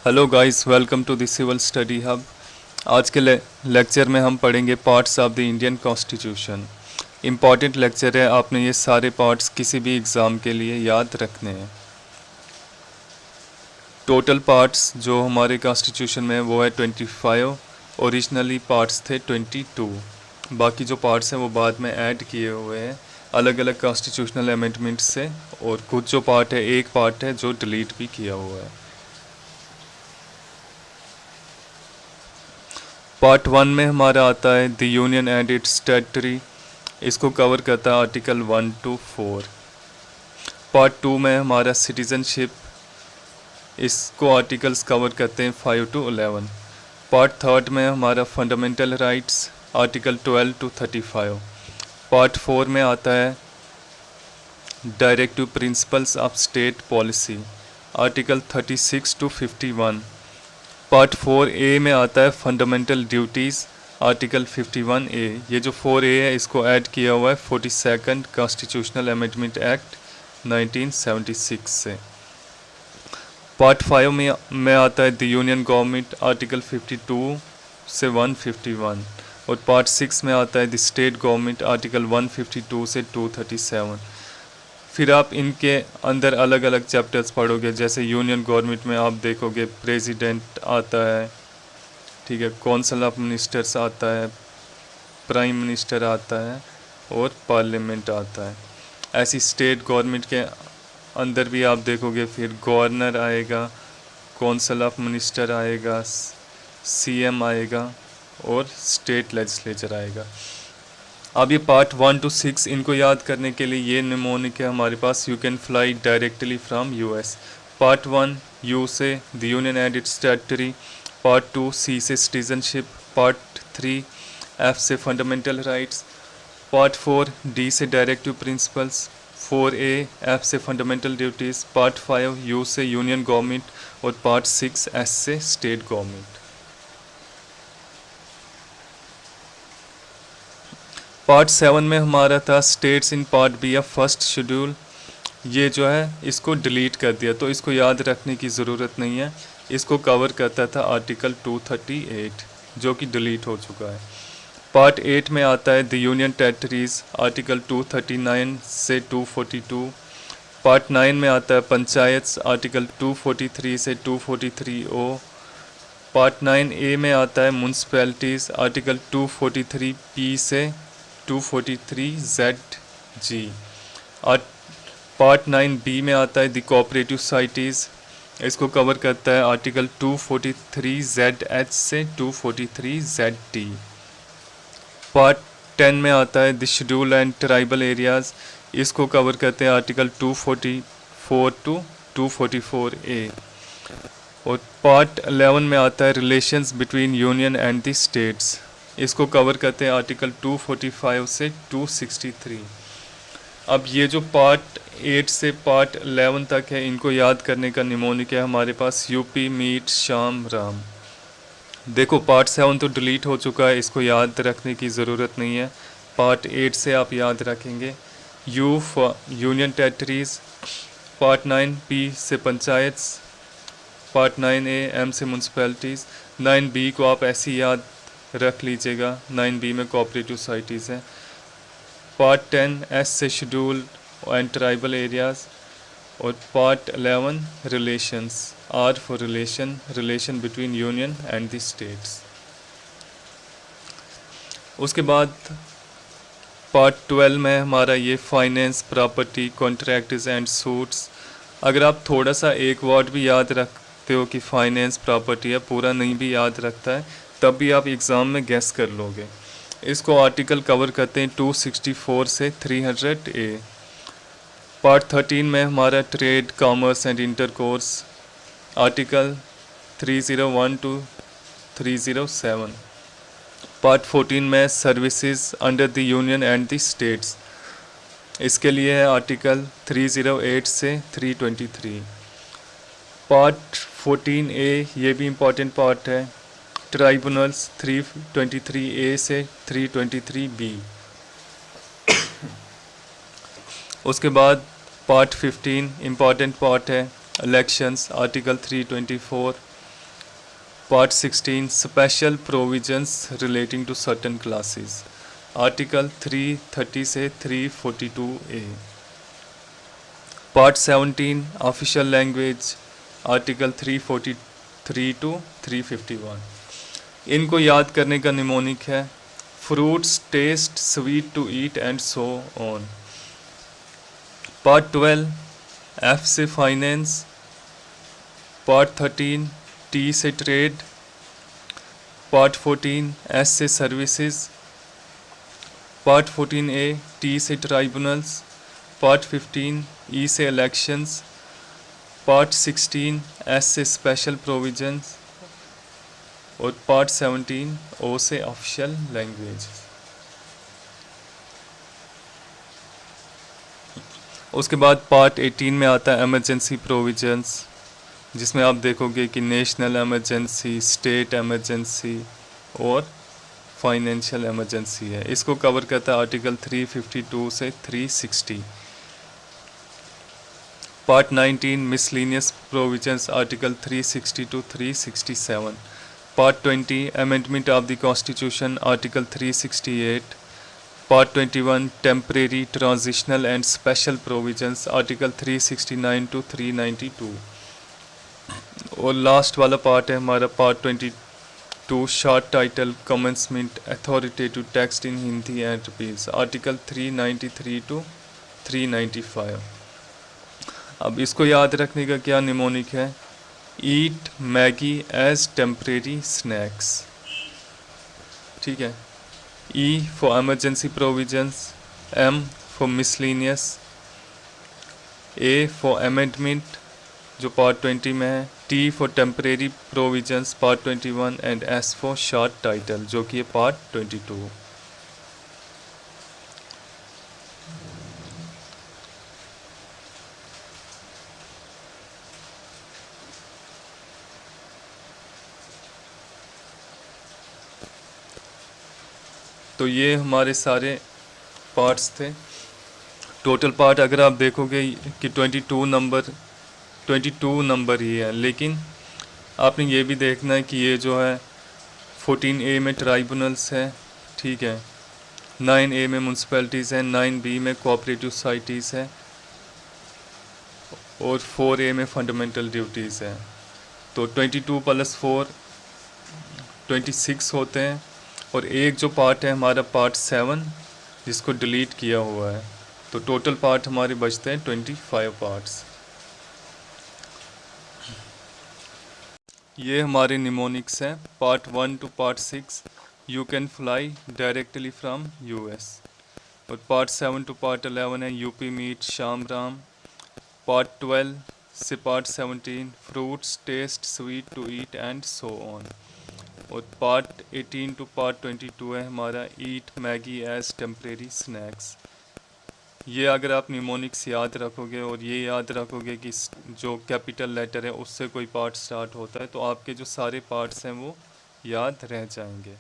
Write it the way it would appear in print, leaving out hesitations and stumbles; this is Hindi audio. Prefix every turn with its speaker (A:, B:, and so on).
A: Hello guys, welcome to the civil study hub. आज के लेक्चर में हम पढ़ेंगे parts of the Indian constitution. Important lecture है, आपने ये सारे पार्ट्स किसी भी एग्ज़ाम के लिए याद रखने हैं। टोटल पार्ट्स जो हमारे कॉन्स्टिट्यूशन में है वो है 25। ओरिजिनली पार्ट्स थे 22। बाकी जो पार्ट्स हैं वो बाद में ऐड किए हुए हैं अलग अलग कॉन्स्टिट्यूशनल अमेंडमेंट से, और कुछ जो पार्ट है, एक पार्ट है जो डिलीट भी किया हुआ है। पार्ट 1 में हमारा आता है the union and its territory. इसको कवर करता है आर्टिकल 1 to 4। पार्ट 2 में हमारा सिटीज़नशिप, इसको आर्टिकल्स कवर करते हैं 5 to 11। पार्ट 3 में हमारा fundamental rights, article 12 to 35। Part 4 में आता है directive principles of state policy, article 36 to 51। Part 4A में आता है फंडामेंटल ड्यूटीज़, आर्टिकल 51A। ये जो 4A है इसको ऐड किया हुआ है 42nd कॉन्स्टिट्यूशनल अमेंडमेंट एक्ट 1976 से। पार्ट 5 में आता है द यूनियन गवर्नमेंट, आर्टिकल 52 से 151। और पार्ट 6 में आता है द स्टेट गवर्नमेंट, आर्टिकल 152 से 237। फिर आप इनके अंदर अलग अलग चैप्टर्स पढ़ोगे, जैसे यूनियन गवर्नमेंट में आप देखोगे प्रेसिडेंट आता है, ठीक है, काउंसिल ऑफ मिनिस्टर्स आता है, प्राइम मिनिस्टर आता है और पार्लियामेंट आता है। ऐसी स्टेट गवर्नमेंट के अंदर भी आप देखोगे, फिर गवर्नर आएगा, काउंसिल ऑफ मिनिस्टर आएगा, सीएम आएगा और स्टेट लेजिस्लेचर आएगा। अब ये पार्ट 1 to 6 इनको याद करने के लिए ये निमोनिक है हमारे पास, you can fly directly from US. Part 1 U से the union and its territory, part 2 C से सिटीजनशिप, पार्ट 3 एफ से फंडामेंटल राइट्स, पार्ट 4 डी से डायरेक्टिव प्रिंसिपल्स, 4A एफ से फंडामेंटल ड्यूटीज़, पार्ट 5 यू से यूनियन गवर्नमेंट और पार्ट 6 एस से स्टेट गवर्नमेंट। पार्ट 7 में हमारा था states in part B of first schedule. ये जो है इसको डिलीट कर दिया, तो इसको याद रखने की ज़रूरत नहीं है। इसको कवर करता था आर्टिकल 238 जो कि डिलीट हो चुका है। पार्ट 8 में आता है द यूनियन टेरिटरीज़, आर्टिकल 239 से 242। पार्ट 9 में आता है पंचायत, आर्टिकल 243 से 243O। पार्ट 9A में आता है म्यूनसिपैलिटीज़, आर्टिकल 243P से 243ZG। और पार्ट 9B में आता है द कोऑपरेटिव सोसाइटीज़, इसको कवर करता है आर्टिकल 243ZH से 243ZT। पार्ट 10 में आता है the schedule and tribal areas, इसको कवर करते हैं आर्टिकल 244 to 244A। और पार्ट 11 में आता है relations between union and the states, इसको कवर करते हैं आर्टिकल 245 से 263। अब ये जो पार्ट 8 से पार्ट 11 तक है, इनको याद करने का निमोनिक है हमारे पास यूपी मीट शाम राम। देखो पार्ट 7 तो डिलीट हो चुका है, इसको याद रखने की ज़रूरत नहीं है। पार्ट 8 से आप याद रखेंगे U for union territories, part 9P से पंचायत, पार्ट 9A एम से म्यूनसिपैलिटीज़, 9B को आप ऐसी याद रख लीजिएगा, 9B में कोऑपरेटिव सोसाइटीज़ हैं। पार्ट 10 एस से शेड्यूल एंड ट्राइबल एरियाज़, और part 11 relations, R for relation between union and the states. उसके बाद पार्ट 12 में हमारा ये finance, property, contracts and suits. अगर आप थोड़ा सा एक वर्ड भी याद रखते हो कि फाइनेंस प्रॉपर्टी है, पूरा नहीं भी याद रखता है, तब भी आप एग्ज़ाम में गैस कर लोगे। इसको आर्टिकल कवर करते हैं 264 से 300A। पार्ट 13 में हमारा trade, commerce and intercourse, article 301 to 307। Part 14 में services under the union and the states, इसके लिए है आर्टिकल 308 से 323। पार्ट 14A ये भी इम्पॉर्टेंट पार्ट है, ट्राइब्यूनल्स, 323A से 323B। उसके बाद पार्ट 15 इम्पॉर्टेंट पार्ट है elections, article 324। Part 16 Special Provisions Relating to Certain Classes. Article 330 से 342A. Part 17 Official Language. Article 343 to 351. इनको याद करने का निमोनिक है Fruits taste sweet to eat and so on. Part 12 F से Finance. Part 13 T से ट्रेड. पार्ट 14 एस से सर्विसेज. पार्ट 14A टी से ट्राइब्यूनल्स. पार्ट 15 ई से इलेक्शंस. पार्ट 16 एस से स्पेशल प्रोविजंस और पार्ट 17 ओ से ऑफिशियल लैंग्वेज. उसके बाद पार्ट 18 में आता है एमरजेंसी प्रोविजंस, जिसमें आप देखोगे कि नेशनल एमरजेंसी, स्टेट एमरजेंसी और फाइनेंशियल एमरजेंसी है. इसको कवर करता है आर्टिकल 352 से 360. Part 19 miscellaneous provisions article 360 to 367. Part 20 amendment of the constitution article 368. Part 21 temporary, transitional and special provisions article 369 to 392. और लास्ट वाला पार्ट है हमारा part 22 short title commencement authoritative text in Hindi and repeals article 393 to 395. अब इसको याद रखने का क्या निमोनिक है eat Maggi as temporary snacks. ठीक है. E for emergency provisions, M for miscellaneous, A for amendment जो पार्ट 20 में है, T for temporary provisions part 21 and S for short title जो कि है पार्ट 22. तो ये हमारे सारे पार्ट्स थे. टोटल पार्ट अगर आप देखोगे कि 22 नंबर ही है, लेकिन आपने ये भी देखना है कि ये जो है 14A में ट्राइब्यूनल्स है. ठीक है. 9A में म्यूनसिपैलिटीज़ हैं, 9B में कोऑपरेटिव सोसाइटीज़ है और 4A में फंडामेंटल ड्यूटीज़ है. तो 22 + 4 26 होते हैं. और एक जो पार्ट है हमारा पार्ट 7 जिसको डिलीट किया हुआ है, तो टोटल पार्ट हमारे बचते हैं 25 पार्ट्स. ये हमारे निमोनिक्स हैं part 1 to part 6 you can fly directly from US. और पार्ट 7 टू पार्ट 11 है UP meet Sham Ram. Part 12 से part 17 fruits taste sweet to eat and so on. और पार्ट 18 टू पार्ट 22 है हमारा eat Maggi as temporary snacks. ये अगर आप निमोनिक्स याद रखोगे और ये याद रखोगे कि जो कैपिटल लेटर है उससे कोई पार्ट स्टार्ट होता है, तो आपके जो सारे पार्ट्स हैं वो याद रह जाएंगे.